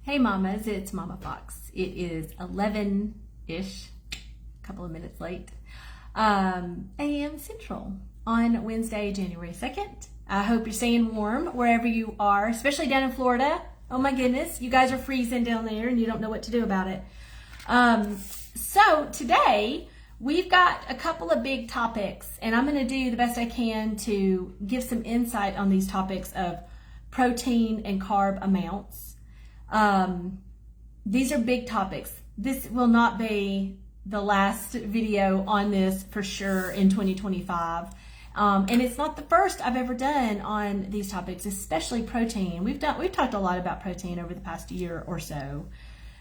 Hey mamas, it's Mama Fox. It is 11-ish, a couple of minutes late, a.m. Central on Wednesday, January 2nd. I hope you're staying warm wherever you are, especially down in Florida. Oh my goodness, you guys are freezing down there and you don't know what to do about it. So today we've got a couple of big topics, and I'm going to do the best I can to give some insight on these topics of protein and carb amounts. These are big topics. This will not be the last video on this for sure in 2025. And it's not the first I've ever done on these topics, especially protein. We've talked a lot about protein over the past year or so,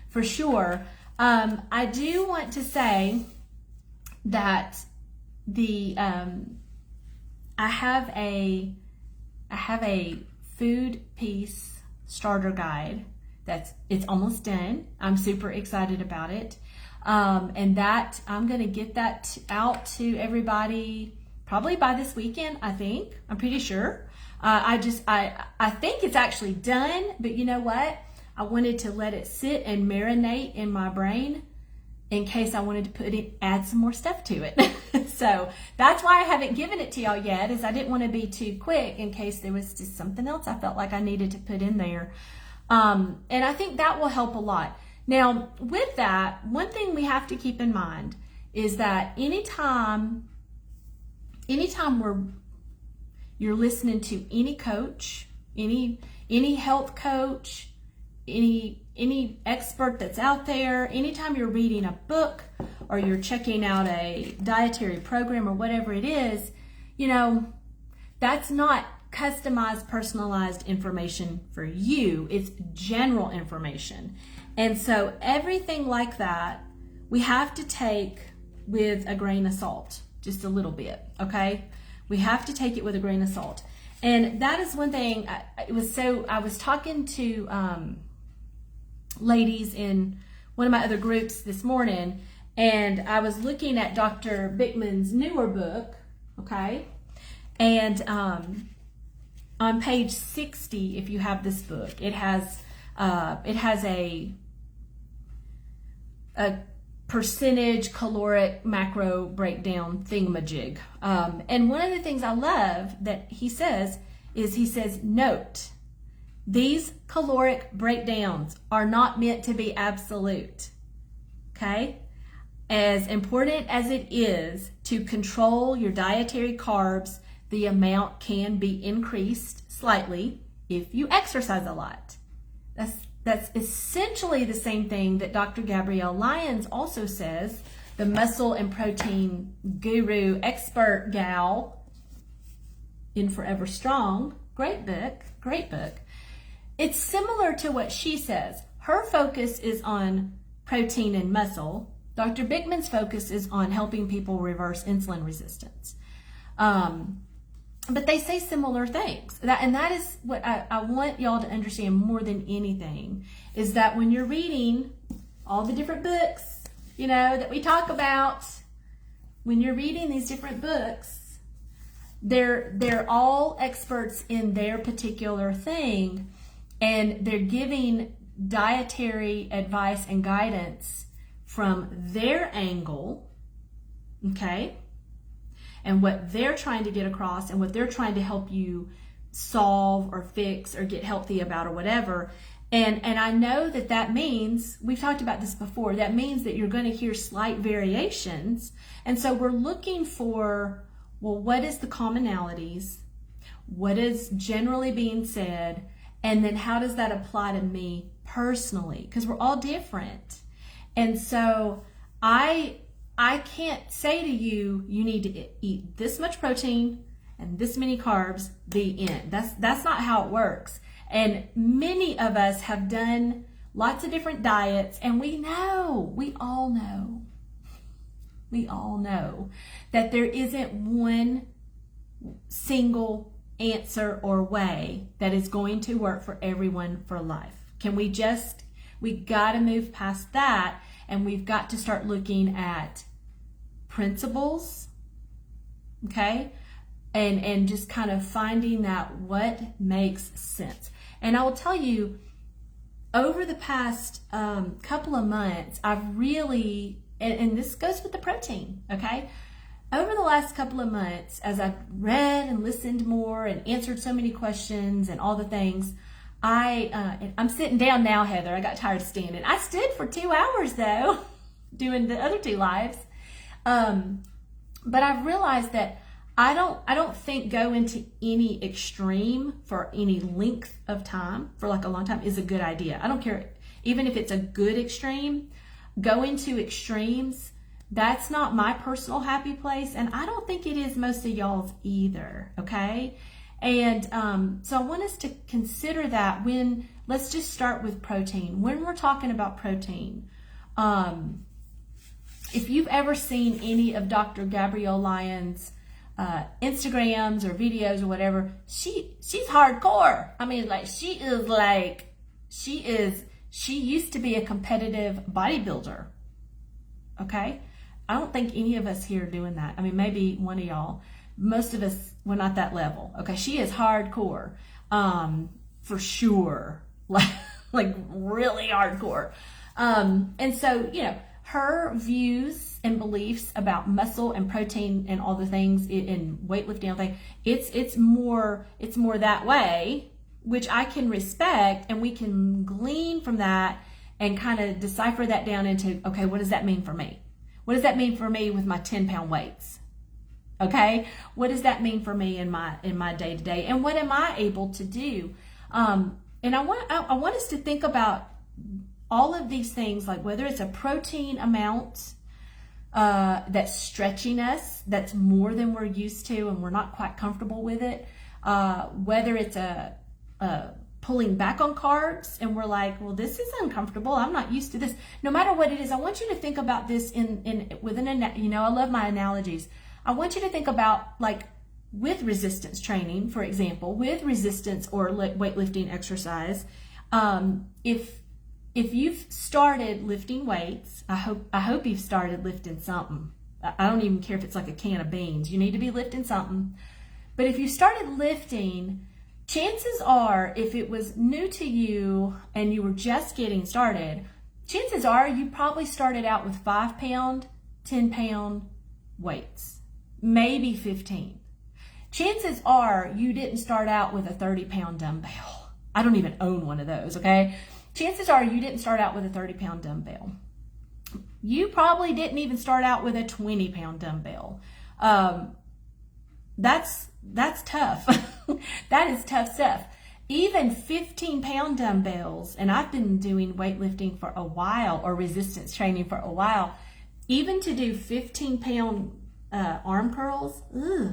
for sure. I do want to say that I have a food piece starter guide. It's almost done. I'm super excited about it. And that I'm going to get that out to everybody probably by this weekend, I think. I'm pretty sure. I think it's actually done, but you know what? I wanted to let it sit and marinate in my brain in case I wanted to add some more stuff to it. So that's why I haven't given it to y'all yet, is I didn't want to be too quick in case there was just something else I felt like I needed to put in there. And I think that will help a lot. Now, with that, one thing we have to keep in mind is that anytime you're listening to any coach, any health coach, any expert that's out there, anytime you're reading a book or you're checking out a dietary program or whatever it is, that's not customized, personalized information for you. It's general information. And so everything like that, we have to take with a grain of salt, just a little bit, okay? We have to take it with a grain of salt. And that is one thing, I was talking to ladies in one of my other groups this morning, and I was looking at Dr. Bickman's newer book, okay? And on page 60, if you have this book, it has a percentage caloric macro breakdown thingamajig. And one of the things I love that he says, note, these caloric breakdowns are not meant to be absolute, okay? As important as it is to control your dietary carbs, the amount can be increased slightly if you exercise a lot. That's essentially the same thing that Dr. Gabrielle Lyons also says, the muscle and protein guru expert gal in Forever Strong. Great book. It's similar to what she says. Her focus is on protein and muscle. Dr. Bickman's focus is on helping people reverse insulin resistance. But they say similar things. And that is what I want y'all to understand more than anything, is that when you're reading all the different books, that we talk about, when you're reading these different books, they're all experts in their particular thing, and they're giving dietary advice and guidance from their angle, okay? And what they're trying to get across and what they're trying to help you solve or fix or get healthy about or whatever. And I know that means, we've talked about this before, that means that you're going to hear slight variations. And so we're looking for, well, what is the commonalities? What is generally being said? And then how does that apply to me personally? Because we're all different. And so I can't say to you, you need to eat this much protein and this many carbs, the end. That's not how it works. And many of us have done lots of different diets, and we all know that there isn't one single answer or way that is going to work for everyone for life. We got to move past that, and we've got to start looking at principles, okay? And just kind of finding that what makes sense. And I will tell you, over the past couple of months, I've really, and this goes with the protein, okay? Over the last couple of months, as I've read and listened more and answered so many questions and all the things, I'm sitting down now, Heather. I got tired of standing. I stood for 2 hours though, doing the other 2 lives. But I've realized that I don't think go into any extreme for any length of time, for like a long time, is a good idea. I don't care, even if it's a good extreme, go into extremes. That's not my personal happy place, and I don't think it is most of y'all's either, okay? And so I want us to consider that when, let's just start with protein. When we're talking about protein, if you've ever seen any of Dr. Gabrielle Lyon's Instagrams or videos or whatever, she's hardcore. I mean, like she used to be a competitive bodybuilder. Okay? I don't think any of us here are doing that. I mean, maybe one of y'all. Most of us, we're not that level. Okay? She is hardcore. For sure. Like really hardcore. And so, you know, her views and beliefs about muscle and protein and all the things in weightlifting and everything, it's more that way, which I can respect, and we can glean from that and kind of decipher that down into, okay, what does that mean for me? What does that mean for me with my 10-pound weights? Okay, what does that mean for me in my day-to-day, and what am I able to do? And I want us to think about all of these things, like whether it's a protein amount that's stretching us, that's more than we're used to and we're not quite comfortable with it, whether it's a pulling back on carbs and we're like, well, this is uncomfortable, I'm not used to this. No matter what it is, I want you to think about this I love my analogies. I want you to think about, like, with resistance training, for example, with resistance or weightlifting exercise, if you've started lifting weights, I hope you've started lifting something. I don't even care if it's like a can of beans. You need to be lifting something. But if you started lifting, chances are, if it was new to you and you were just getting started, chances are you probably started out with 5-pound, 10-pound weights, maybe 15. Chances are you didn't start out with a 30-pound dumbbell. I don't even own one of those, okay? Chances are you didn't start out with a 30-pound dumbbell. You probably didn't even start out with a 20-pound dumbbell. That's tough. That is tough stuff. Even 15-pound dumbbells, and I've been doing weightlifting for a while, or resistance training for a while, even to do 15-pound arm curls,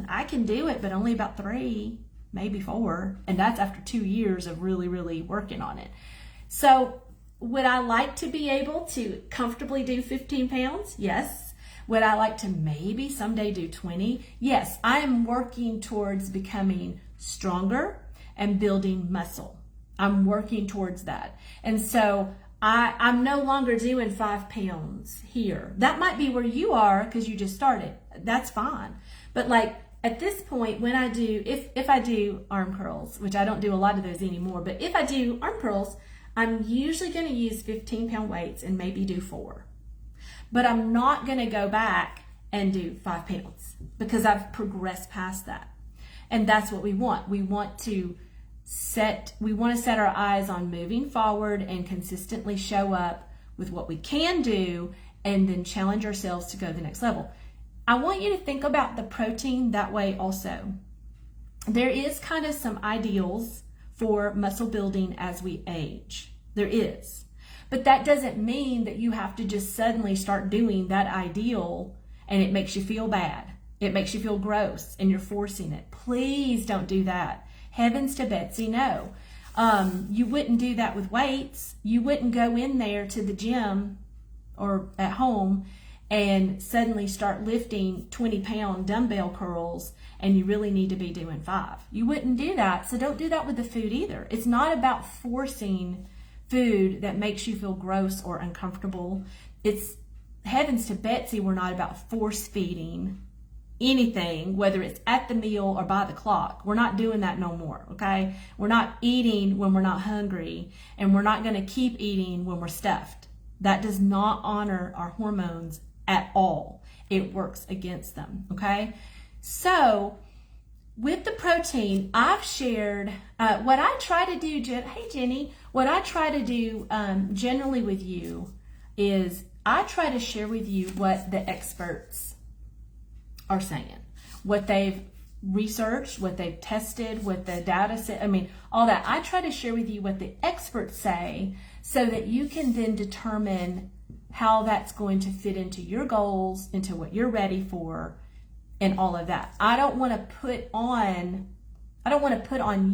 I can do it, but only about 3, maybe 4, and that's after 2 years of really, really working on it. So would I like to be able to comfortably do 15 pounds? Yes. Would I like to maybe someday do 20? Yes. I am working towards becoming stronger and building muscle. I'm working towards that. And so I'm no longer doing 5 pounds here. That might be where you are because you just started. That's fine. But like at this point, when I do, if I do arm curls, which I don't do a lot of those anymore, but if I do arm curls, I'm usually going to use 15-pound weights and maybe do 4. But I'm not going to go back and do 5 pounds because I've progressed past that. And that's what we want. We want to set our eyes on moving forward and consistently show up with what we can do and then challenge ourselves to go to the next level. I want you to think about the protein that way also. There is kind of some ideals for muscle building as we age. There is. But that doesn't mean that you have to just suddenly start doing that ideal and it makes you feel bad. It makes you feel gross and you're forcing it. Please don't do that. Heavens to Betsy, no. You wouldn't do that with weights. You wouldn't go in there to the gym or at home and suddenly start lifting 20-pound dumbbell curls and you really need to be doing 5. You wouldn't do that, so don't do that with the food either. It's not about forcing food that makes you feel gross or uncomfortable. It's heavens to Betsy, we're not about force feeding anything, whether it's at the meal or by the clock. We're not doing that no more, okay? We're not eating when we're not hungry, and we're not going to keep eating when we're stuffed. That does not honor our hormones at all. It works against them, okay? So with the protein, I've shared what I try to do, hey Jenny, what I try to do generally with you is I try to share with you what the experts are saying, what they've researched, what they've tested, what the data said, all that. I try to share with you what the experts say so that you can then determine how that's going to fit into your goals, into what you're ready for, and all of that. I don't want to put on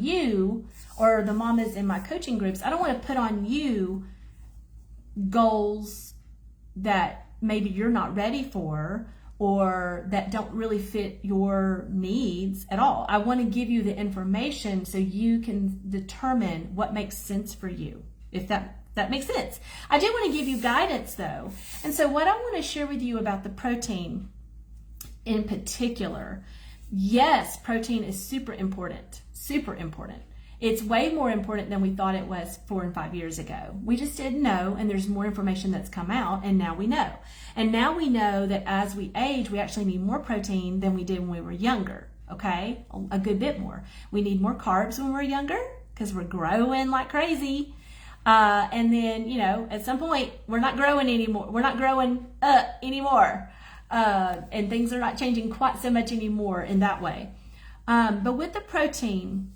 you, or the mamas in my coaching groups, I don't want to put on you goals that maybe you're not ready for, or that don't really fit your needs at all. I want to give you the information so you can determine what makes sense for you, if that makes sense. I do want to give you guidance though. And so what I want to share with you about the protein in particular, yes, protein is super important, super important. It's way more important than we thought it was 4 and 5 years ago. We just didn't know, and there's more information that's come out, and now we know. And now we know that as we age, we actually need more protein than we did when we were younger, okay? A good bit more. We need more carbs when we're younger because we're growing like crazy. And then, at some point, we're not growing anymore. We're not growing up anymore. And things are not changing quite so much anymore in that way. But with the protein,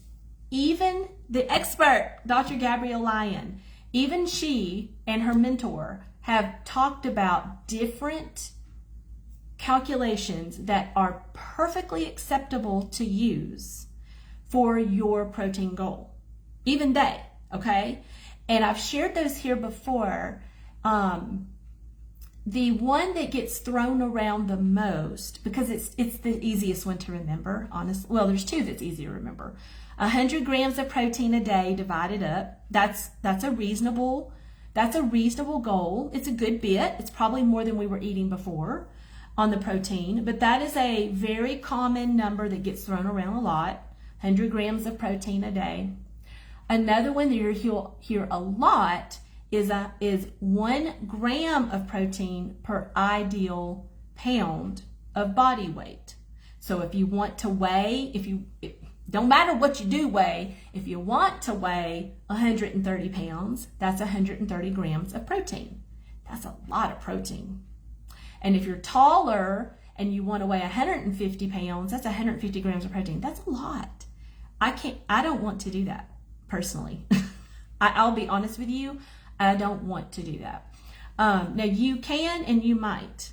even the expert, Dr. Gabrielle Lyon, even she and her mentor have talked about different calculations that are perfectly acceptable to use for your protein goal. Even they, okay? And I've shared those here before. The one that gets thrown around the most, because it's the easiest one to remember, honestly. Well, there's two that's easy to remember. 100 grams of protein a day divided up. That's a reasonable goal. It's a good bit. It's probably more than we were eating before on the protein, but that is a very common number that gets thrown around a lot. 100 grams of protein a day. Another one that you'll hear a lot is 1 gram of protein per ideal pound of body weight. So if you want to weigh, don't matter what you do weigh, if you want to weigh 130 pounds, that's 130 grams of protein. That's a lot of protein. And if you're taller and you want to weigh 150 pounds, that's 150 grams of protein. That's a lot. I don't want to do that personally. I'll be honest with you. I don't want to do that. Now you can and you might.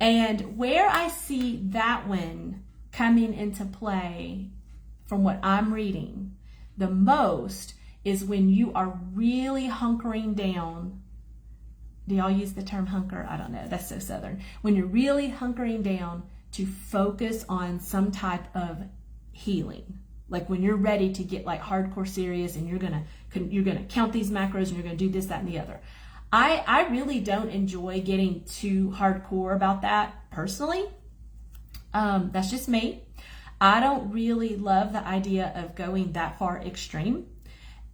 And where I see that one coming into play from what I'm reading the most is when you are really hunkering down. Do y'all use the term hunker? I don't know. That's so Southern. When you're really hunkering down to focus on some type of healing. Like when you're ready to get like hardcore serious and you're gonna count these macros and you're gonna do this, that, and the other. I really don't enjoy getting too hardcore about that personally. That's just me. I don't really love the idea of going that far extreme.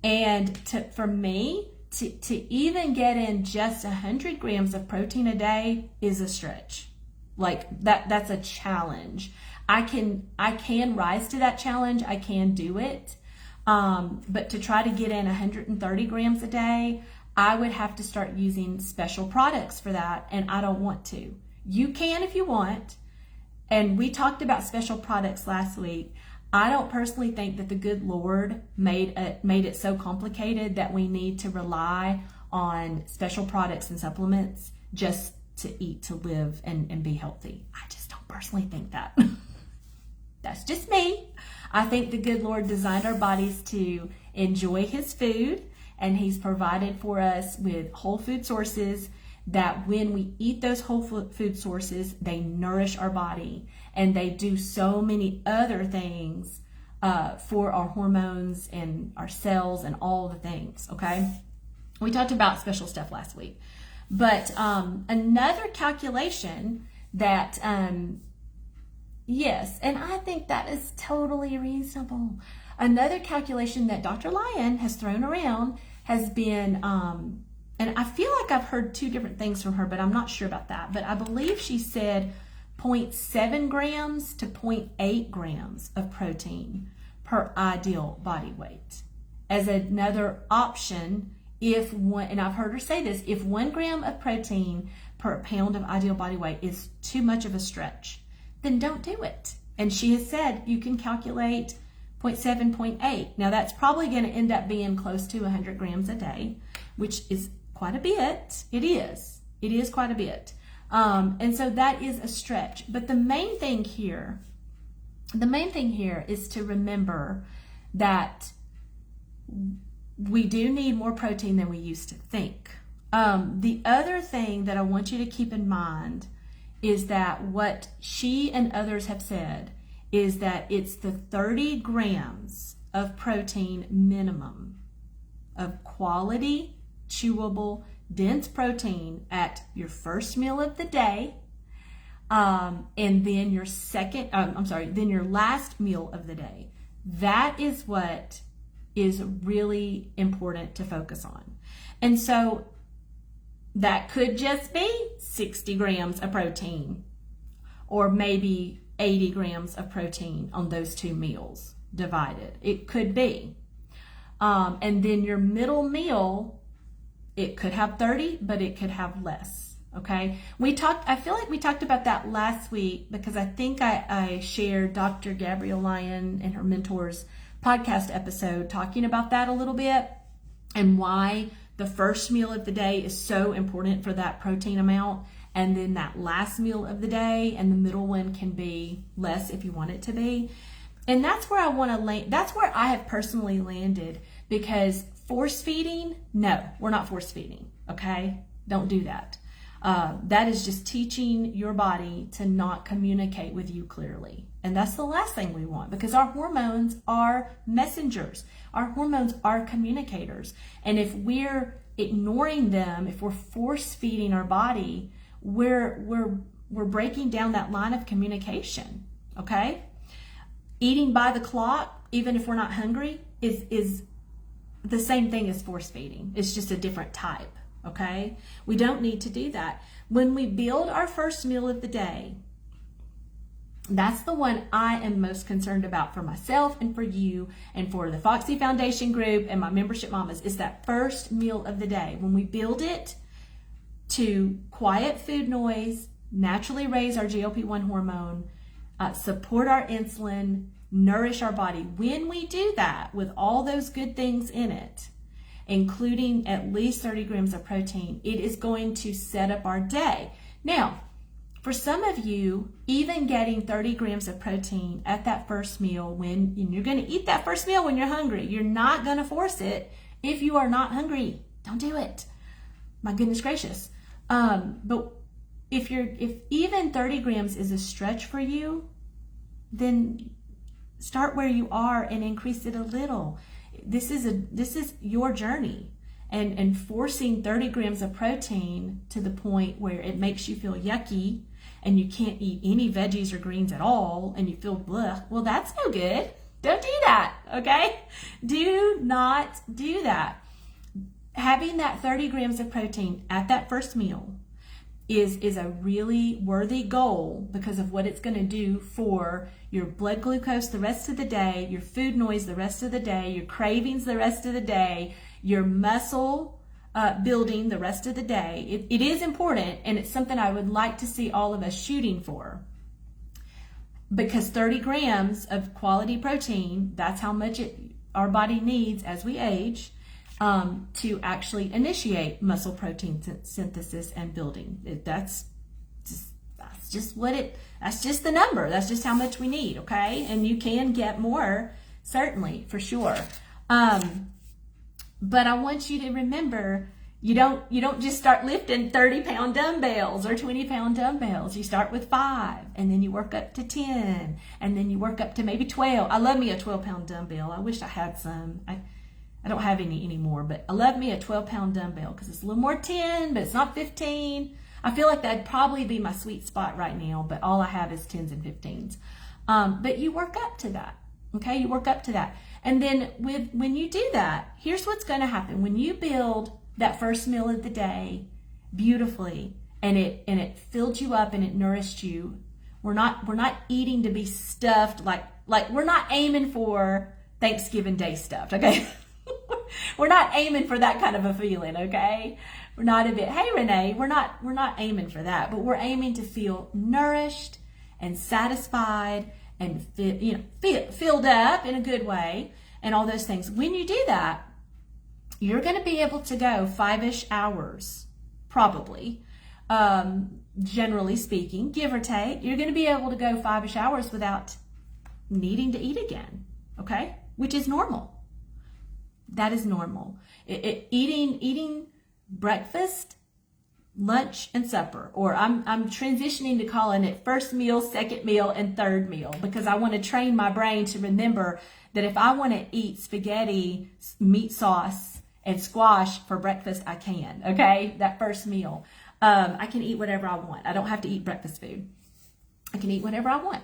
And for me to even get in just 100 grams of protein a day is a stretch. Like that's a challenge. I can rise to that challenge. I can do it. But to try to get in 130 grams a day, I would have to start using special products for that. And I don't want to. You can if you want. And we talked about special products last week. I don't personally think that the good Lord made it so complicated that we need to rely on special products and supplements just to eat, to live, and be healthy. I just don't personally think that. That's just me. I think the good Lord designed our bodies to enjoy his food, and he's provided for us with whole food sources that when we eat those whole food sources, they nourish our body and they do so many other things for our hormones and our cells and all the things, okay? We talked about special stuff last week. But another calculation that Yes, and I think that is totally reasonable. Another calculation that Dr. Lyon has thrown around has been, and I feel like I've heard two different things from her, but I'm not sure about that. But I believe she said 0.7 grams to 0.8 grams of protein per ideal body weight as another option. If one, and I've heard her say this, if 1 gram of protein per pound of ideal body weight is too much of a stretch, then don't do it. And she has said you can calculate 0.7, 0.8. Now that's probably going to end up being close to 100 grams a day, which is quite a bit. It is quite a bit. And so that is a stretch. But the main thing here is to remember that we do need more protein than we used to think. The other thing that I want you to keep in mind is that what she and others have said is that it's the 30 grams of protein minimum of quality, chewable, dense protein at your first meal of the day, and then then your last meal of the day. That is what is really important to focus on. And so that could just be 60 grams of protein, or maybe 80 grams of protein on those two meals divided. It could be. And then your middle meal, it could have 30, but it could have less. Okay. I feel like we talked about that last week because I think I shared Dr. Gabrielle Lyon and her mentors podcast episode talking about that a little bit and why the first meal of the day is so important for that protein amount, and then that last meal of the day and the middle one can be less if you want it to be. And that's where I want to land. That's where I have personally landed, because force feeding, no, we're not force feeding. Okay. Don't do that. That is just teaching your body to not communicate with you clearly. And that's the last thing we want, because our hormones are messengers. Our hormones are communicators. And if we're ignoring them, if we're force feeding our body, we're breaking down that line of communication. Okay? Eating by the clock, even if we're not hungry, is the same thing as force feeding. It's just a different type. Okay? We don't need to do that. When we build our first meal of the day, that's the one I am most concerned about for myself and for you and for the Foxy Foundation group and my membership mamas, is that first meal of the day. When we build it to quiet food noise, naturally raise our GLP-1 hormone, support our insulin, nourish our body. When we do that with all those good things in it, including at least 30 grams of protein, it is going to set up our day. Now, for some of you, even getting 30 grams of protein at that first meal, when you're going to eat that first meal when you're hungry, you're not going to force it if you are not hungry. Don't do it. My goodness gracious. But if even 30 grams is a stretch for you, then start where you are and increase it a little. This is your journey, and forcing 30 grams of protein to the point where it makes you feel yucky and you can't eat any veggies or greens at all and you feel blech, well, that's no good. Don't do that. Okay? Do not do that. Having that 30 grams of protein at that first meal is a really worthy goal because of what it's going to do for your blood glucose the rest of the day, your food noise the rest of the day, your cravings the rest of the day, your muscle building the rest of the day. It is important, and it's something I would like to see all of us shooting for, because 30 grams of quality protein, that's how much our body needs as we age to actually initiate muscle protein synthesis and building. That's just the number. That's just how much we need, okay? And you can get more, certainly, for sure. But I want you to remember, you don't just start lifting 30-pound dumbbells or 20-pound dumbbells. You start with 5, and then you work up to 10, and then you work up to maybe 12. I love me a 12-pound dumbbell. I wish I had some. I don't have any anymore, but I love me a 12-pound dumbbell because it's a little more 10, but it's not 15. I feel like that'd probably be my sweet spot right now, but all I have is 10s and 15s. But you work up to that, okay? You work up to that. And then when you do that, here's what's going to happen. When you build that first meal of the day beautifully, and it filled you up and it nourished you, we're not eating to be stuffed, like we're not aiming for Thanksgiving Day stuffed, okay? We're not aiming for that kind of a feeling, okay? We're not a bit, hey Renee, we're not aiming for that, but we're aiming to feel nourished and satisfied and filled up in a good way and all those things. When you do that, you're going to be able to go 5-ish hours, probably, generally speaking, give or take. You're going to be able to go 5-ish hours without needing to eat again, okay? Which is normal. That is normal. Eating breakfast, lunch, and supper, or I'm transitioning to calling it first meal, second meal, and third meal, because I want to train my brain to remember that if I want to eat spaghetti, meat sauce, and squash for breakfast, I can, okay? That first meal. I can eat whatever I want. I don't have to eat breakfast food. I can eat whatever I want.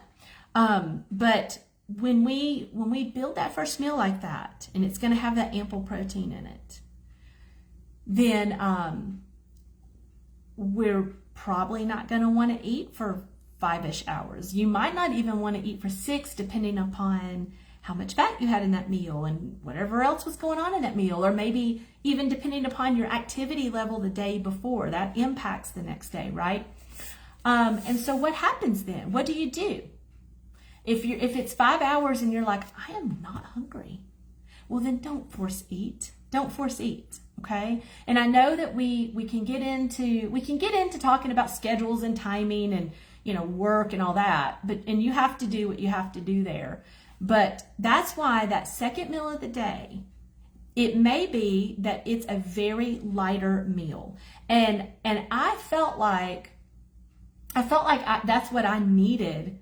But when we build that first meal like that, and it's going to have that ample protein in it, then we're probably not going to want to eat for 5-ish hours. You might not even want to eat for 6, depending upon how much fat you had in that meal and whatever else was going on in that meal, or maybe even depending upon your activity level the day before. That impacts the next day, right? And so what happens then? What do you do? If it's 5 hours and you're like, I am not hungry, well then don't force eat. Don't force eat, okay? And I know that we can get into talking about schedules and timing and work and all that, and you have to do what you have to do there. But that's why that second meal of the day, it may be that it's a very lighter meal. And I felt like that's what I needed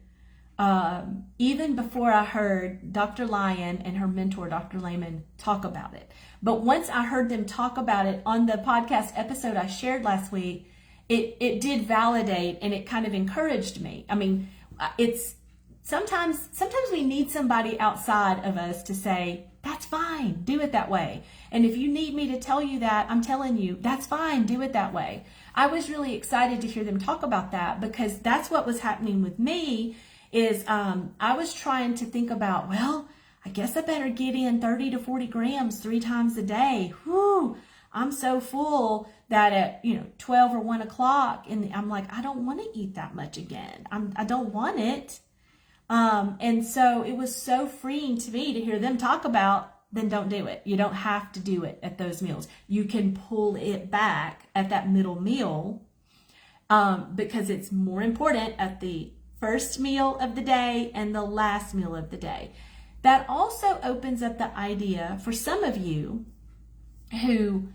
even before I heard Dr. Lyon and her mentor, Dr. Lehman, talk about it. But once I heard them talk about it on the podcast episode I shared last week, it did validate, and it kind of encouraged me. I mean, it's sometimes we need somebody outside of us to say, that's fine, do it that way. And if you need me to tell you that, I'm telling you, that's fine, do it that way. I was really excited to hear them talk about that, because that's what was happening with me. Is I was trying to think about, well, I guess I better get in 30 to 40 grams 3 times a day. Whew, I'm so full that at 12 or 1 o'clock, and I'm like, I don't want to eat that much again. I don't want it. And so it was so freeing to me to hear them talk about, then don't do it. You don't have to do it at those meals. You can pull it back at that middle meal, because it's more important at the first meal of the day and the last meal of the day. That also opens up the idea for some of you who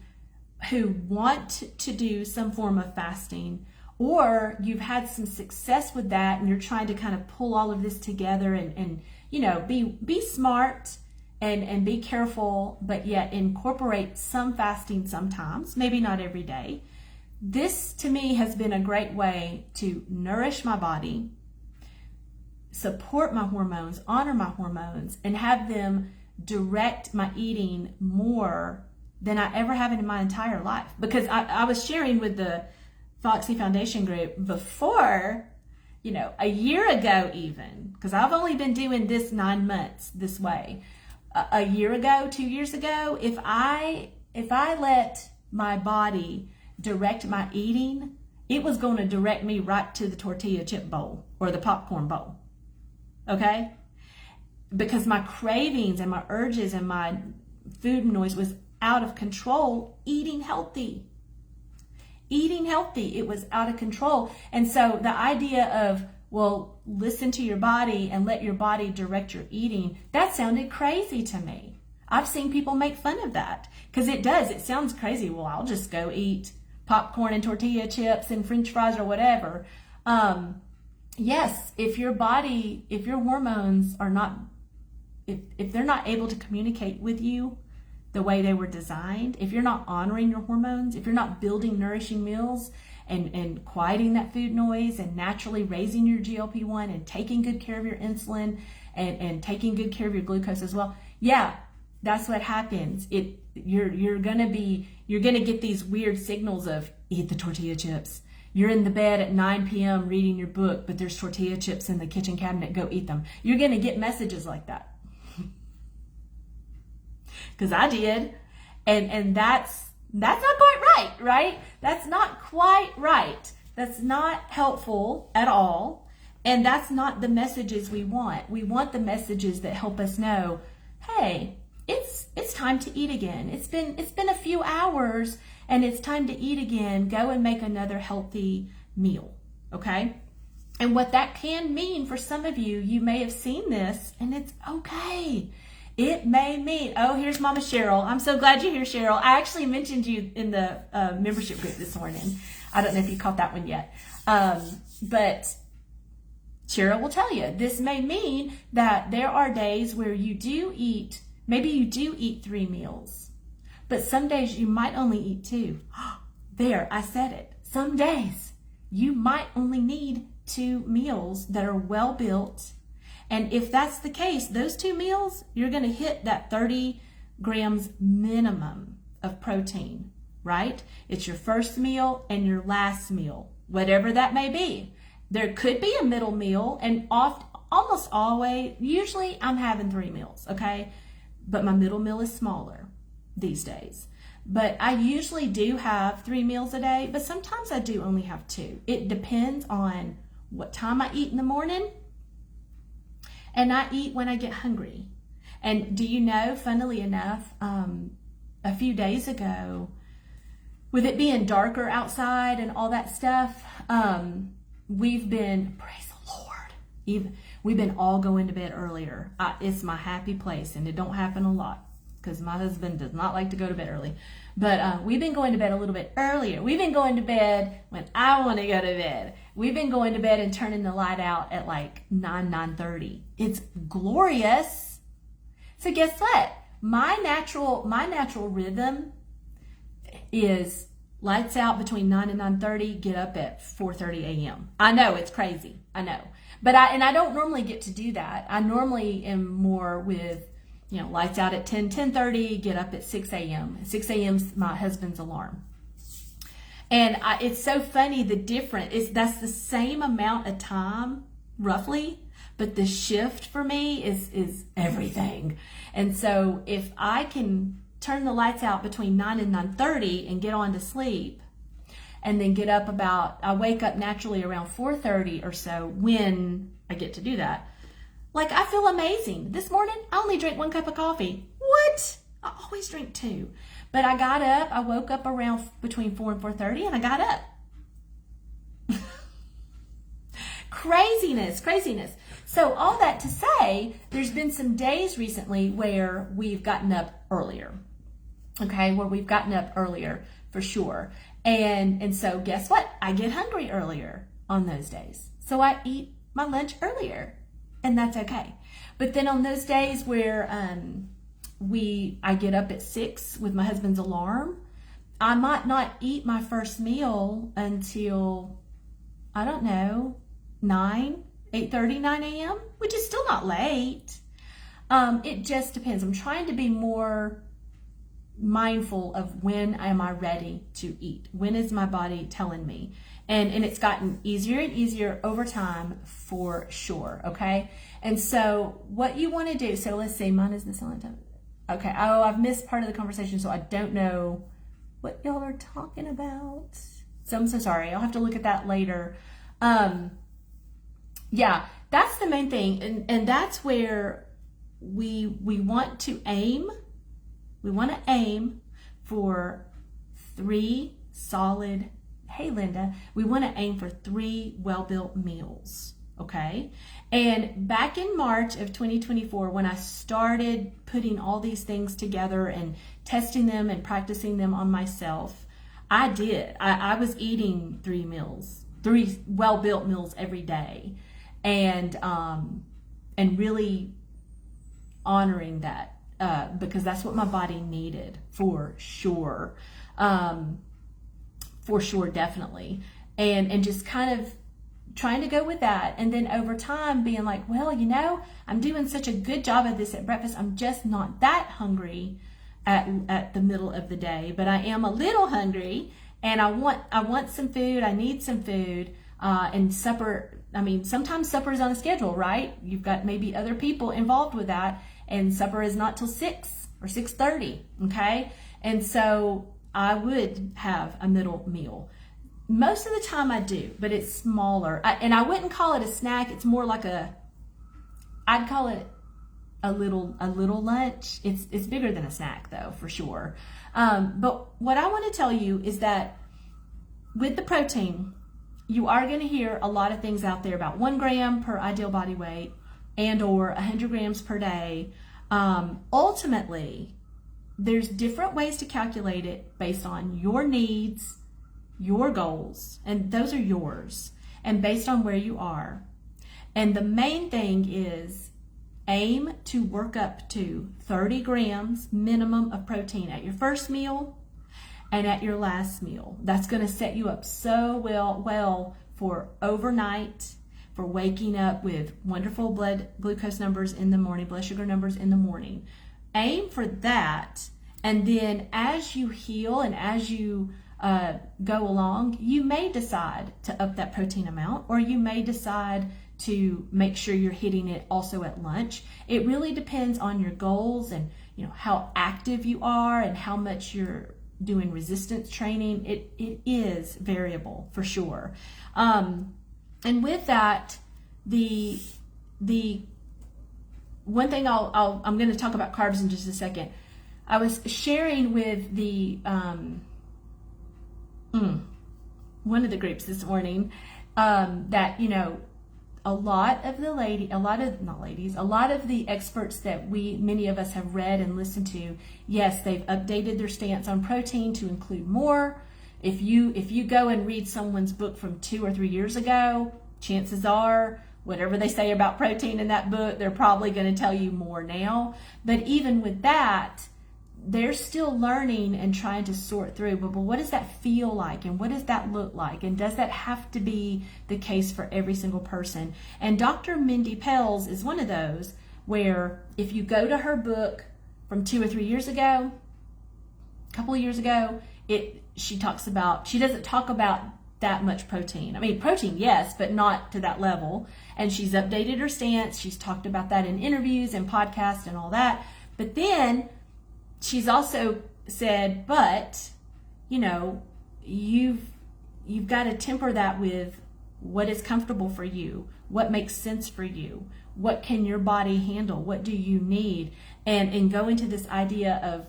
want to do some form of fasting, or you've had some success with that and you're trying to kind of pull all of this together and be smart and be careful, but yet incorporate some fasting sometimes, maybe not every day. This to me has been a great way to nourish my body, support my hormones, honor my hormones, and have them direct my eating more than I ever have in my entire life. Because I was sharing with the Foxy Foundation group before, a year ago even, because I've only been doing this 9 months this way. A year ago, 2 years ago, if I let my body direct my eating, it was going to direct me right to the tortilla chip bowl or the popcorn bowl. Okay? Because my cravings and my urges and my food noise was out of control. Eating healthy, it was out of control. And so the idea of, well, listen to your body and let your body direct your eating, that sounded crazy to me. I've seen people make fun of that, because it sounds crazy. Well, I'll just go eat popcorn and tortilla chips and French fries or whatever. Yes, if your hormones are not, if they're not able to communicate with you the way they were designed, if you're not honoring your hormones, if you're not building nourishing meals and quieting that food noise and naturally raising your GLP-1 and taking good care of your insulin and taking good care of your glucose as well, yeah, that's what happens. You're gonna get these weird signals of eat the tortilla chips. You're in the bed at 9 p.m. reading your book, but there's tortilla chips in the kitchen cabinet. Go eat them. You're gonna get messages like that. Because I did, and that's not quite right? That's not quite right. That's not helpful at all, and that's not the messages we want. We want the messages that help us know, hey, it's time to eat again. It's been a few hours, and it's time to eat again. Go and make another healthy meal, okay? And what that can mean for some of you, you may have seen this, and it's okay. It may mean, oh, here's Mama Cheryl. I'm so glad you're here, Cheryl. I actually mentioned you in the membership group this morning. I don't know if you caught that one yet. But Cheryl will tell you, this may mean that there are days where you do eat, maybe you do eat 3 meals, but some days you might only eat 2. There, I said it. Some days you might only need 2 meals that are well built. And if that's the case, those 2 meals, you're going to hit that 30 grams minimum of protein, right? It's your first meal and your last meal, whatever that may be. There could be a middle meal, and almost always, usually I'm having 3 meals, okay? But my middle meal is smaller these days. But I usually do have 3 meals a day, but sometimes I do only have 2. It depends on what time I eat in the morning. And I eat when I get hungry. And do you know, funnily enough, a few days ago, with it being darker outside and all that stuff, we've been, praise the Lord, we've been all going to bed earlier. It's my happy place, and it don't happen a lot because my husband does not like to go to bed early. But we've been going to bed a little bit earlier. We've been going to bed when I want to go to bed. We've been going to bed and turning the light out at like 9:30. It's glorious. So guess what? My natural rhythm is lights out between 9 and 9:30, get up at 4:30 a.m. I know it's crazy. I know. But I don't normally get to do that. I normally am more with, lights out at 10:30, get up at 6 a.m. 6 a.m. is my husband's alarm. And it's so funny, the difference that's the same amount of time, roughly, but the shift for me is everything. And so if I can turn the lights out between 9 and 9:30 and get on to sleep, and then get up I wake up naturally around 4:30 or so when I get to do that. Like, I feel amazing. This morning, I only drank 1 cup of coffee. What? I always drink 2. But I got up, I woke up around between 4 and 4:30, and I got up. Craziness. So all that to say, there's been some days recently where we've gotten up earlier. Okay, where we've gotten up earlier for sure. And so guess what? I get hungry earlier on those days. So I eat my lunch earlier, and that's okay. But then on those days where I get up at 6 with my husband's alarm, I might not eat my first meal until, I don't know, 8:30, 9 a.m., which is still not late. It just depends. I'm trying to be more mindful of when am I ready to eat? When is my body telling me? And it's gotten easier and easier over time for sure, okay? And so what you want to do, so let's see, mine is the silent time. Okay, I've missed part of the conversation, so I don't know what y'all are talking about. So I'm so sorry. I'll have to look at that later. Yeah, that's the main thing. And that's where we want to aim. We want to aim for 3 solid, hey Linda, we want to aim for 3 well-built meals, okay? And back in March of 2024, when I started putting all these things together and testing them and practicing them on myself, I was eating 3 meals, 3 well-built meals every day, and really honoring that. because that's what my body needed for sure. Definitely. And just kind of trying to go with that. And then over time being like, well, I'm doing such a good job of this at breakfast. I'm just not that hungry at the middle of the day, but I am a little hungry and I want some food. I need some food. And supper, sometimes supper is on a schedule, right? You've got maybe other people involved with that, and supper is not till 6 or 6:30. Okay. And so I would have a middle meal. Most of the time I do, but it's smaller. And I wouldn't call it a snack. It's more like I'd call it a little lunch. It's bigger than a snack though, for sure. But what I want to tell you is that with the protein, you are going to hear a lot of things out there about 1 gram per ideal body weight and or 100 grams per day. Ultimately, there's different ways to calculate it based on your needs, your goals, and those are yours, and based on where you are. And the main thing is aim to work up to 30 grams minimum of protein at your first meal and at your last meal. That's going to set you up so well for overnight, for waking up with wonderful blood glucose numbers in the morning, blood sugar numbers in the morning. Aim for that, and then as you heal and as you go along, you may decide to up that protein amount, or you may decide to make sure you're hitting it also at lunch. It really depends on your goals and how active you are and how much you're doing resistance training. It is variable for sure. And with that, the one thing I'm going to talk about carbs in just a second. I was sharing with the one of the groups this morning that a lot of the experts that many of us have read and listened to, yes, they've updated their stance on protein to include more. If you go and read someone's book from 2 or 3 years ago, chances are whatever they say about protein in that book, they're probably going to tell you more now. But even with that, they're still learning and trying to sort through, but what does that feel like, and what does that look like, and does that have to be the case for every single person? And Dr. Mindy Pelz is one of those where if you go to her book from 2 or 3 years ago, a couple of years ago, she doesn't talk about that much protein. Protein, yes, but not to that level. And she's updated her stance. She's talked about that in interviews and podcasts and all that. But then she's also said, but you've got to temper that with what is comfortable for you, what makes sense for you, what can your body handle, what do you need, and go into this idea of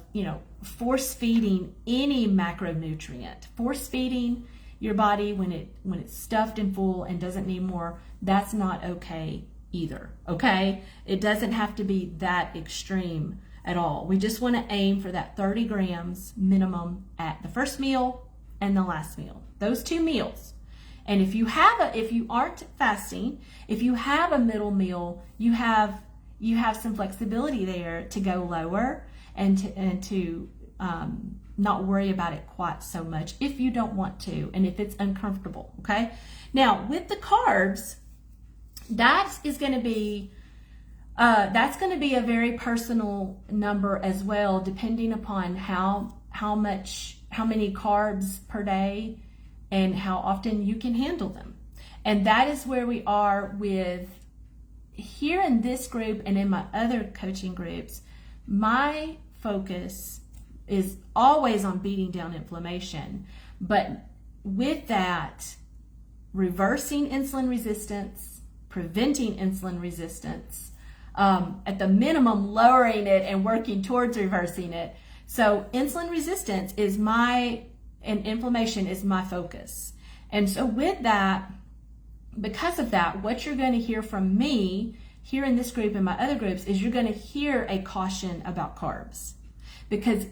force feeding any macronutrient, force feeding your body when it's stuffed and full and doesn't need more. That's not okay either. Okay, it doesn't have to be that extreme at all. We just want to aim for that 30 grams minimum at the first meal and the last meal, those 2 meals. And if you aren't fasting, if you have a middle meal, you have some flexibility there to go lower and to not worry about it quite so much if you don't want to and if it's uncomfortable. Okay. Now with the carbs, that's going to be a very personal number as well, depending upon how many carbs per day and how often you can handle them. And that is where we are with here in this group and in my other coaching groups. My focus is always on beating down inflammation, but with that, reversing insulin resistance, preventing insulin resistance, at the minimum, lowering it and working towards reversing it. So insulin resistance and inflammation is my focus. And so with that, because of that, what you're going to hear from me here in this group and my other groups is you're going to hear a caution about carbs. Because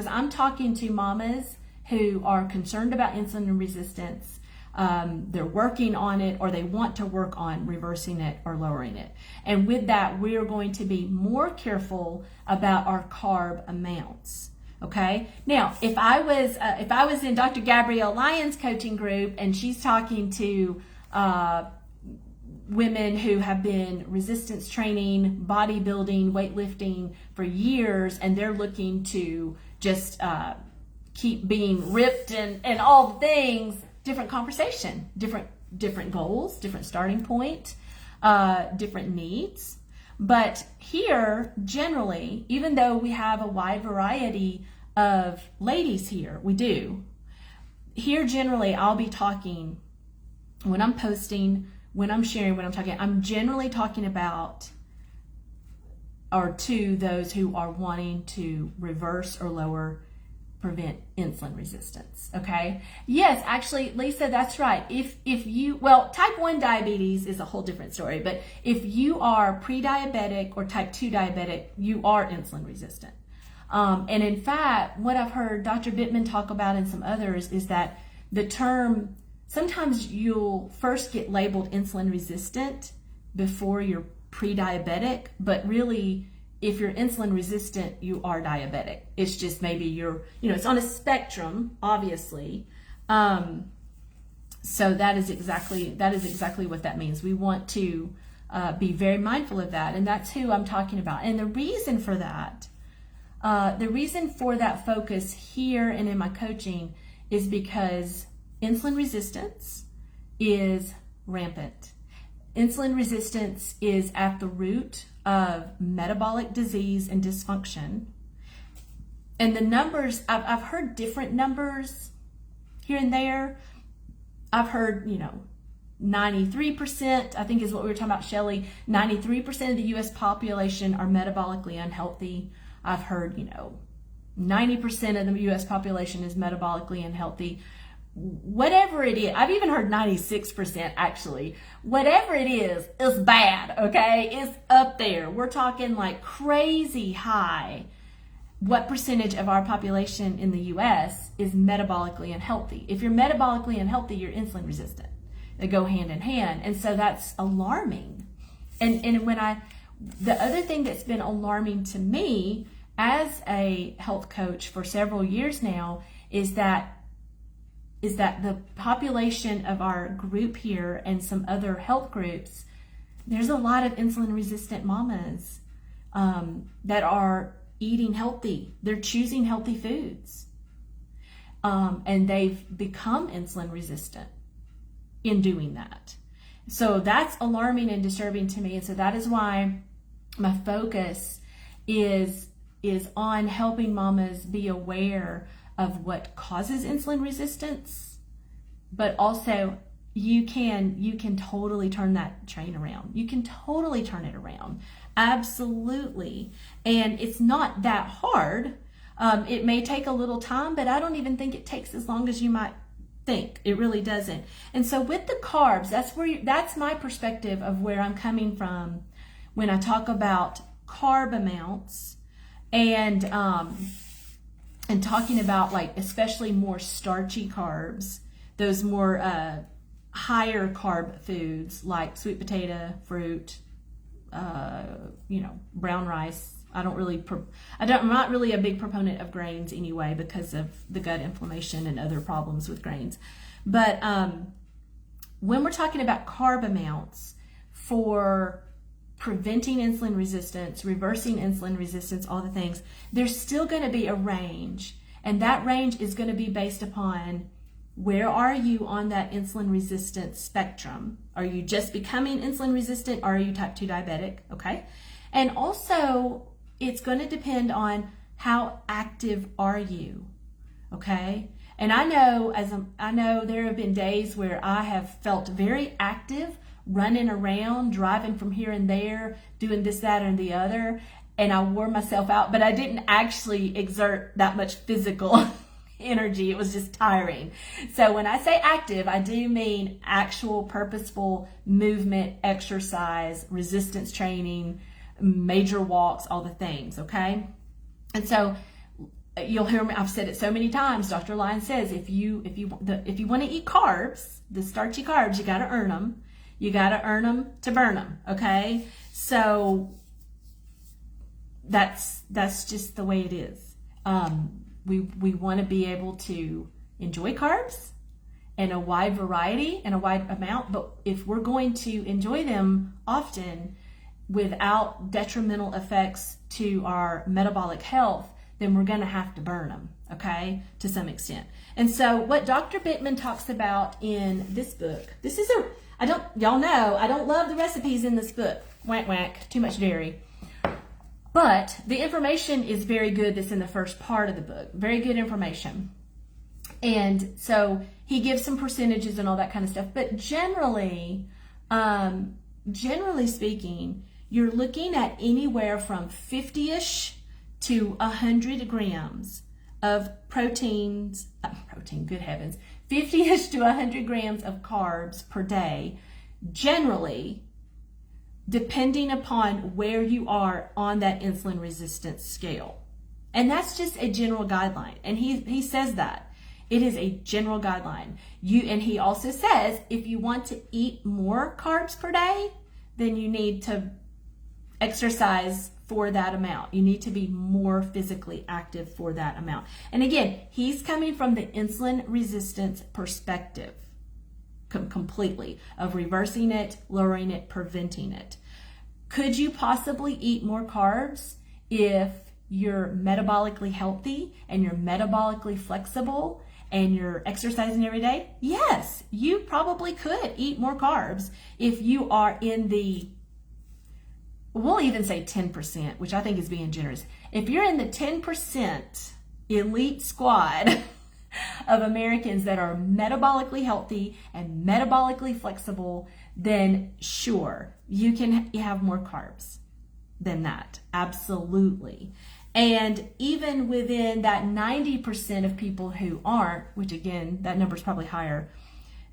I'm talking to mamas who are concerned about insulin resistance. they're working on it, or they want to work on reversing it or lowering it. And with that, we're going to be more careful about our carb amounts. Okay. Now, if I was in Dr. Gabrielle Lyons' coaching group, and she's talking to women who have been resistance training, bodybuilding, weightlifting for years, and they're looking to just keep being ripped and all the things, different conversation, different goals, different starting point, different needs. But here, generally, even though we have a wide variety of ladies here, we do. Here, generally, I'll be talking, when I'm posting, when I'm sharing, when I'm talking, I'm generally talking about, or to those who are wanting to reverse or prevent insulin resistance. Okay. Yes, actually, Lisa, that's right. If you, well, type 1 diabetes is a whole different story, but if you are pre-diabetic or type 2 diabetic, you are insulin resistant. And in fact, what I've heard Dr. Bittman talk about and some others is that the term, sometimes you'll first get labeled insulin resistant before you're pre-diabetic, but really, if you're insulin resistant, you are diabetic. It's just maybe you're, it's on a spectrum, obviously. So that is exactly what that means. We want to be very mindful of that, and that's who I'm talking about. And the reason for that focus here and in my coaching is because insulin resistance is rampant. Insulin resistance is at the root of metabolic disease and dysfunction. And the numbers, I've heard different numbers here and there. I've heard, 93%, I think is what we were talking about, Shelley. 93% of the U.S. population are metabolically unhealthy. I've heard, 90% of the U.S. population is metabolically unhealthy. Whatever it is, I've even heard 96% actually. Whatever it is bad, okay? It's up there. We're talking like crazy high. What percentage of our population in the U.S. is metabolically unhealthy? If you're metabolically unhealthy, you're insulin resistant. They go hand in hand. And so that's alarming. And the other thing that's been alarming to me as a health coach for several years now is that the population of our group here and some other health groups, there's a lot of insulin resistant mamas that are eating healthy. They're choosing healthy foods. And they've become insulin resistant in doing that. So that's alarming and disturbing to me. And so that is why my focus is on helping mamas be aware of what causes insulin resistance, but also you can totally turn that train around. You can totally turn it around. Absolutely. And it's not that hard. It may take a little time, but I don't even think it takes as long as you might think. It really doesn't. And so with the carbs, that's my perspective of where I'm coming from when I talk about carb amounts and talking about, like, especially more starchy carbs, those more higher carb foods like sweet potato, fruit, brown rice. I'm not really a big proponent of grains anyway because of the gut inflammation and other problems with grains. But when we're talking about carb amounts for preventing insulin resistance, reversing insulin resistance, all the things, there's still going to be a range. And that range is going to be based upon where are you on that insulin resistance spectrum? Are you just becoming insulin resistant, or are you type 2 diabetic? Okay. And also, it's going to depend on how active are you. Okay. And I know there have been days where I have felt very active, running around, driving from here and there, doing this, that, and the other, and I wore myself out, but I didn't actually exert that much physical energy. It was just tiring. So when I say active, I do mean actual purposeful movement, exercise, resistance training, major walks, all the things, okay? And so you'll hear me, I've said it so many times. Dr. Lyon says, if you want to eat carbs, the starchy carbs, you got to earn them. You got to earn them to burn them. Okay. So that's just the way it is. We want to be able to enjoy carbs in a wide variety and a wide amount, but if we're going to enjoy them often without detrimental effects to our metabolic health, then we're going to have to burn them, okay, to some extent. And so what Dr. Bittman talks about in this book, y'all know, I don't love the recipes in this book. Whack, whack, too much dairy. But the information is very good that's in the first part of the book. Very good information. And so he gives some percentages and all that kind of stuff. But generally speaking, you're looking at anywhere from 50-ish to 100 grams of protein, good heavens, 50-ish to 100 grams of carbs per day, generally, depending upon where you are on that insulin resistance scale. And that's just a general guideline. And he says that. It is a general guideline. And he also says if you want to eat more carbs per day, then you need to exercise for that amount. You need to be more physically active for that amount. And again, he's coming from the insulin resistance perspective completely, of reversing it, lowering it, preventing it. Could you possibly eat more carbs if you're metabolically healthy and you're metabolically flexible and you're exercising every day? Yes, you probably could eat more carbs if you are in the, we'll even say 10%, which I think is being generous. If you're in the 10% elite squad of Americans that are metabolically healthy and metabolically flexible, then sure, you can have more carbs than that. Absolutely. And even within that 90% of people who aren't, which again, that number is probably higher,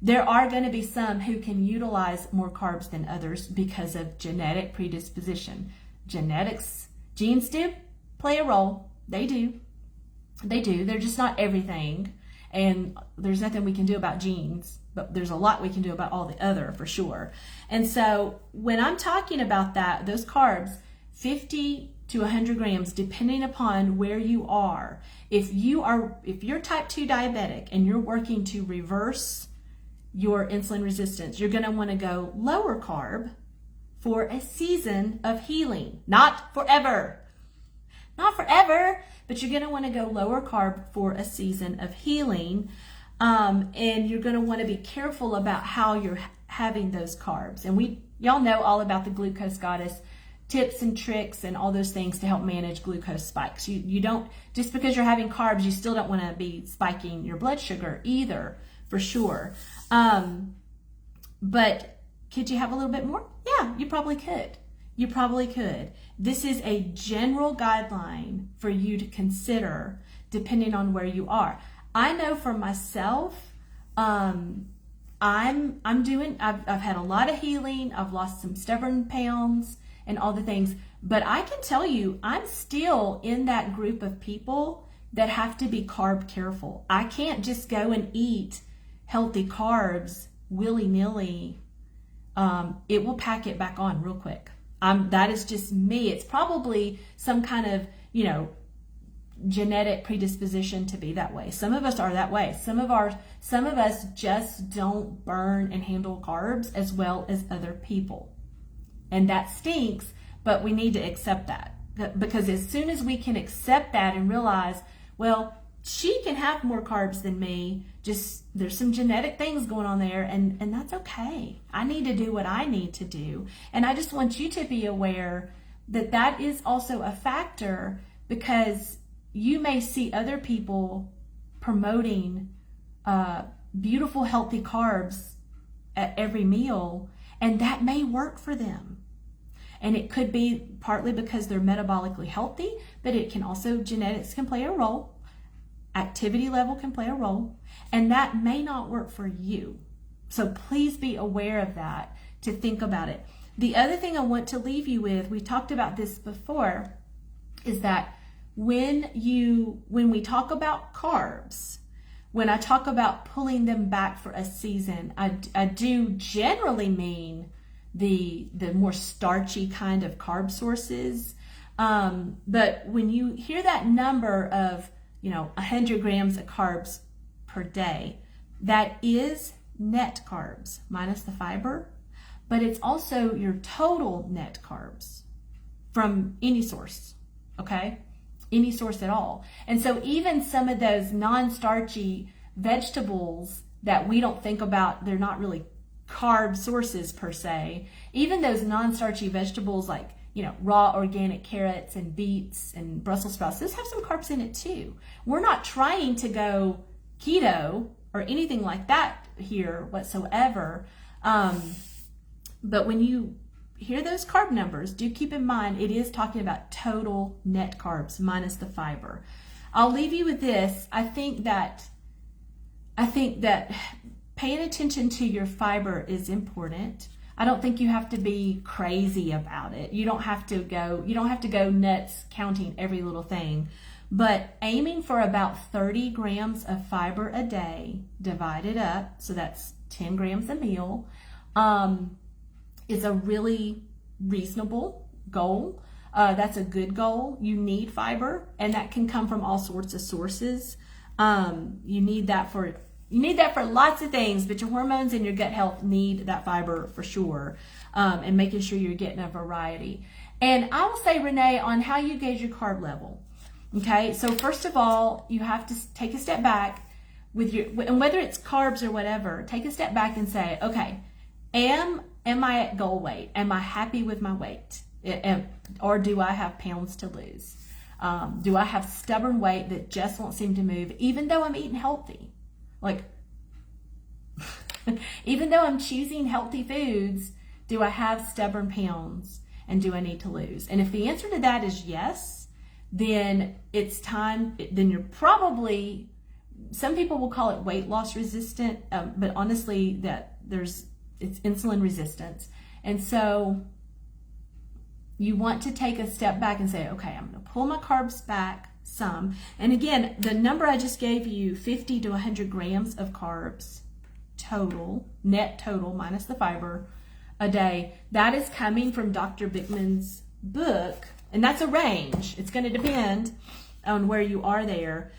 there are going to be some who can utilize more carbs than others because of genetic predisposition. Genes do play a role. They do. They're just not everything. And there's nothing we can do about genes, but there's a lot we can do about all the other for sure. And so when I'm talking about that, those carbs, 50 to 100 grams, depending upon where you are. If you're type 2 diabetic and you're working to reverse your insulin resistance, you're going to want to go lower carb for a season of healing. Not forever, but you're going to want to go lower carb for a season of healing. And you're going to want to be careful about how you're having those carbs. And y'all know all about the Glucose Goddess tips and tricks and all those things to help manage glucose spikes. You don't, just because you're having carbs, you still don't want to be spiking your blood sugar either, for sure. But could you have a little bit more? Yeah, you probably could. This is a general guideline for you to consider depending on where you are. I know for myself, I've had a lot of healing. I've lost some stubborn pounds and all the things, but I can tell you, I'm still in that group of people that have to be carb careful. I can't just go and eat healthy carbs willy-nilly. It will pack it back on real quick. That is just me. It's probably some kind of, genetic predisposition to be that way. Some of us are that way. Some of us just don't burn and handle carbs as well as other people. And that stinks, but we need to accept that. Because as soon as we can accept that and realize, well, she can have more carbs than me, just there's some genetic things going on there, and that's okay. I need to do what I need to do. And I just want you to be aware that that is also a factor, because you may see other people promoting beautiful, healthy carbs at every meal, and that may work for them. And it could be partly because they're metabolically healthy, but it can also, genetics can play a role. Activity level can play a role, and that may not work for you. So please be aware of that, to think about it. The other thing I want to leave you with, we talked about this before, is that when we talk about carbs, when I talk about pulling them back for a season, I do generally mean the more starchy kind of carb sources. But when you hear that number of 100 grams of carbs per day, that is net carbs minus the fiber, but it's also your total net carbs from any source, okay? Any source at all. And so even some of those non-starchy vegetables that we don't think about, they're not really carb sources per se, even those non-starchy vegetables like raw organic carrots and beets and Brussels sprouts, those have some carbs in it too. We're not trying to go keto or anything like that here whatsoever. But when you hear those carb numbers, do keep in mind it is talking about total net carbs minus the fiber. I'll leave you with this. I think that paying attention to your fiber is important. I don't think you have to be crazy about it. You don't have to go nuts counting every little thing, but aiming for about 30 grams of fiber a day divided up, so that's 10 grams a meal, is a really reasonable goal. That's a good goal. You need fiber, and that can come from all sorts of sources. You need that for lots of things, but your hormones and your gut health need that fiber for sure, and making sure you're getting a variety. And I will say, Renee, on how you gauge your carb level. Okay, so first of all, you have to take a step back and whether it's carbs or whatever, take a step back and say, okay, am I at goal weight? Am I happy with my weight? Or do I have pounds to lose? Do I have stubborn weight that just won't seem to move, even though I'm eating healthy? Like, even though I'm choosing healthy foods, do I have stubborn pounds and do I need to lose? And if the answer to that is yes, then it's time, then you're probably, some people will call it weight loss resistant, but honestly it's insulin resistance. And so you want to take a step back and say, okay, I'm going to pull my carbs back some. And again, the number I just gave you, 50 to 100 grams of carbs total, net total minus the fiber a day, that is coming from Dr. Bickman's book. And that's a range. It's going to depend on where you are there.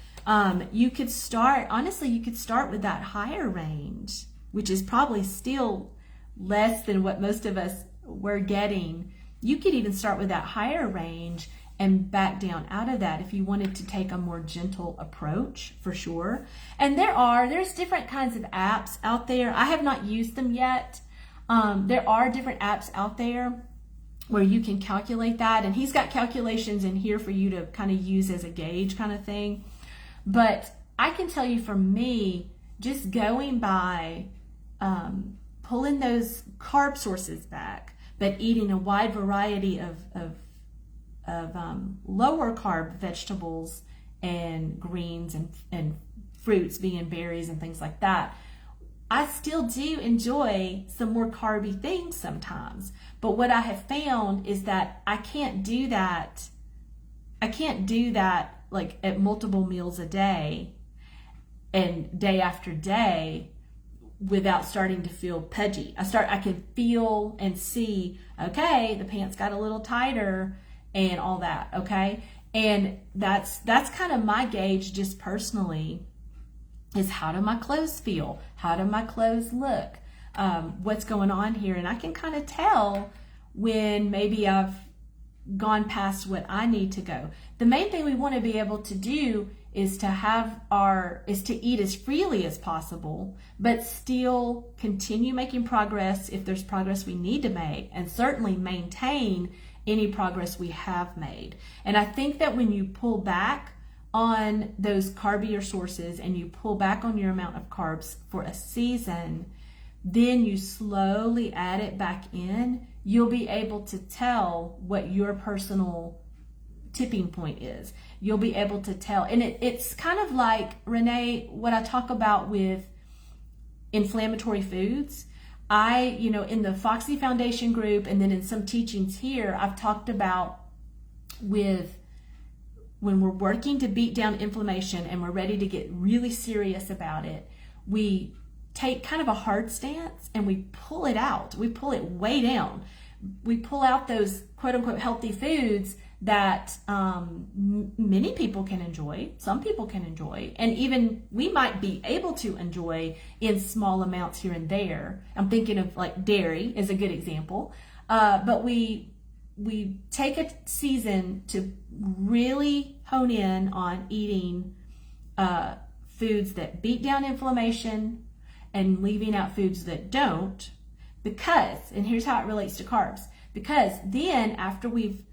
You could start with that higher range, which is probably still less than what most of us were getting. You could even start with that higher range and back down out of that if you wanted to take a more gentle approach, for sure. And there's different kinds of apps out there. I have not used them yet. There are different apps out there where you can calculate that, and he's got calculations in here for you to kind of use as a gauge kind of thing. But I can tell you, for me, just going by pulling those carb sources back, but eating a wide variety of lower carb vegetables and greens and fruits, being berries and things like that, I still do enjoy some more carby things sometimes. But what I have found is that I can't do that like at multiple meals a day and day after day without starting to feel pudgy. I can feel and see, okay, the pants got a little tighter and all that, okay? And that's kind of my gauge just personally, is how do my clothes feel? How do my clothes look? What's going on here? And I can kind of tell when maybe I've gone past what I need to go. The main thing we want to be able to do is to eat as freely as possible, but still continue making progress if there's progress we need to make, and certainly maintain any progress we have made. And I think that when you pull back on those carbier sources and you pull back on your amount of carbs for a season, then you slowly add it back in, you'll be able to tell what your personal tipping point is. You'll be able to tell. And it's kind of like, Renee, what I talk about with inflammatory foods. In the Foxy Foundation group and then in some teachings here, I've talked about with when we're working to beat down inflammation and we're ready to get really serious about it, we take kind of a hard stance and we pull it out. We pull it way down. We pull out those quote unquote healthy foods that many people can enjoy, some people can enjoy, and even we might be able to enjoy in small amounts here and there. I'm thinking of like dairy is a good example. But we take a season to really hone in on eating foods that beat down inflammation and leaving out foods that don't, because, and here's how it relates to carbs, because then after we've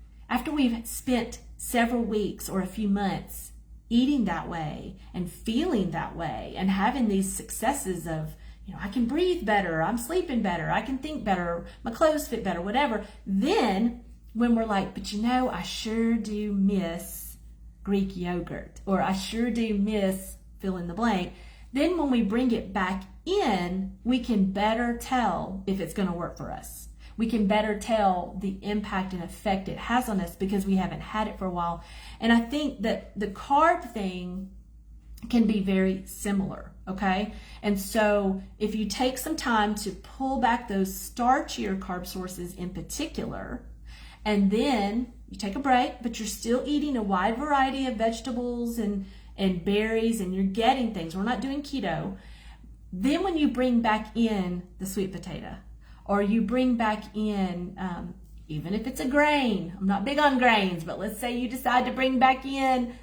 spent several weeks or a few months eating that way and feeling that way and having these successes of, I can breathe better, I'm sleeping better, I can think better, my clothes fit better, whatever. Then when we're like, but I sure do miss Greek yogurt, or I sure do miss fill in the blank. Then when we bring it back in, we can better tell if it's going to work for us. We can better tell the impact and effect it has on us because we haven't had it for a while. And I think that the carb thing can be very similar, okay? And so if you take some time to pull back those starchier carb sources in particular, and then you take a break, but you're still eating a wide variety of vegetables and berries, and you're getting things. We're not doing keto. Then when you bring back in the sweet potato, or you bring back in, even if it's a grain, I'm not big on grains, but let's say you decide to bring back in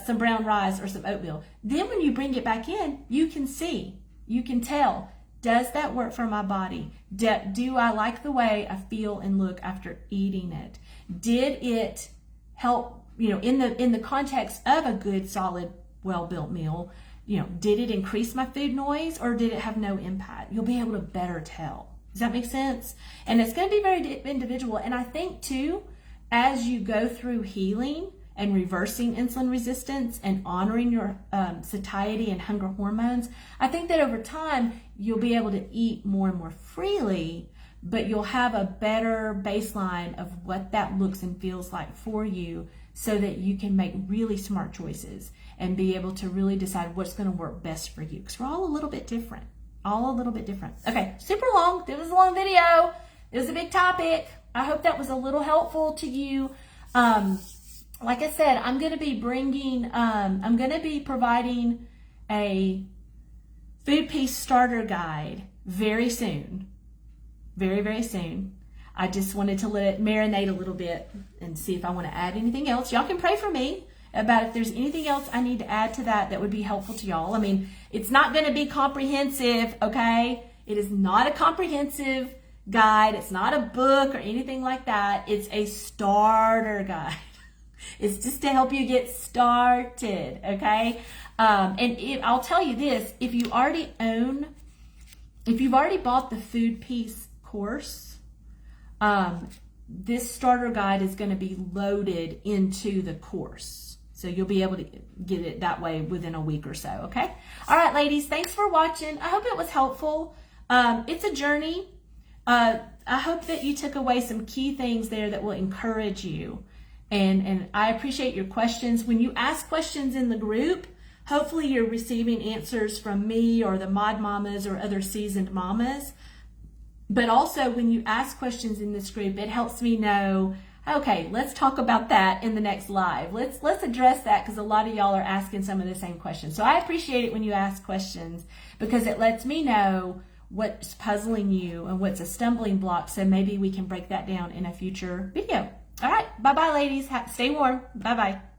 some brown rice or some oatmeal. Then when you bring it back in, you can see, you can tell, does that work for my body? Do I like the way I feel and look after eating it? Did it help, in the context of a good, solid, well-built meal, did it increase my food noise or did it have no impact? You'll be able to better tell. Does that make sense? And it's going to be very individual. And I think too, as you go through healing and reversing insulin resistance and honoring your satiety and hunger hormones, I think that over time, you'll be able to eat more and more freely, but you'll have a better baseline of what that looks and feels like for you so that you can make really smart choices and be able to really decide what's going to work best for you. Because we're all a little bit different. Okay, super long. It was a long video. It was a big topic. I hope that was a little helpful to you. Like I said, I'm going to be providing a food piece starter guide very soon. Very, very soon. I just wanted to let it marinate a little bit and see if I want to add anything else. Y'all can pray for me about if there's anything else I need to add to that would be helpful to y'all. I mean, it's not going to be comprehensive, okay? It is not a comprehensive guide. It's not a book or anything like that. It's a starter guide. It's just to help you get started, okay? I'll tell you this, if you've already bought the food piece course, this starter guide is going to be loaded into the course. So you'll be able to get it that way within a week or so, okay? All right, ladies, thanks for watching. I hope it was helpful. It's a journey. I hope that you took away some key things there that will encourage you. And I appreciate your questions. When you ask questions in the group, hopefully you're receiving answers from me or the Mod Mamas or other seasoned mamas. But also when you ask questions in this group, it helps me know, okay, let's talk about that in the next live. Let's address that because a lot of y'all are asking some of the same questions. So I appreciate it when you ask questions because it lets me know what's puzzling you and what's a stumbling block, so maybe we can break that down in a future video. All right, bye-bye, ladies. Stay warm. Bye-bye.